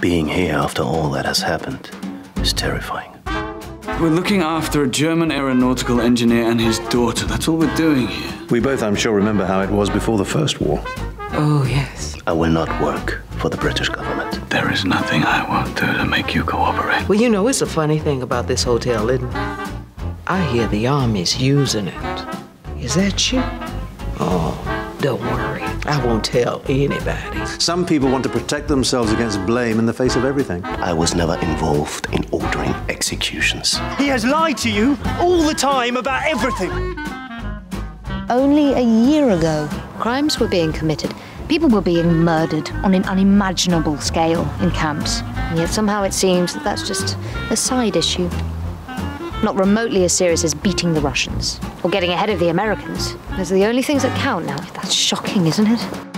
Being here after all that has happened is terrifying. We're looking after a German aeronautical engineer and his daughter. That's all we're doing here. We both, I'm sure, remember how it was before the First War. Oh, yes. I will not work for the British government. There is nothing I won't do to make you cooperate. Well, you know, it's a funny thing about this hotel, isn't it? I hear the Army's using it. Is that you? Oh, don't worry. I won't tell anybody. Some people want to protect themselves against blame in the face of everything. I was never involved in ordering executions. He has lied to you all the time about everything. Only a year ago, crimes were being committed. People were being murdered on an unimaginable scale in camps. And yet somehow it seems that that's just a side issue. Not remotely as serious as beating the Russians or getting ahead of the Americans. Those are the only things that count now. That's shocking, isn't it?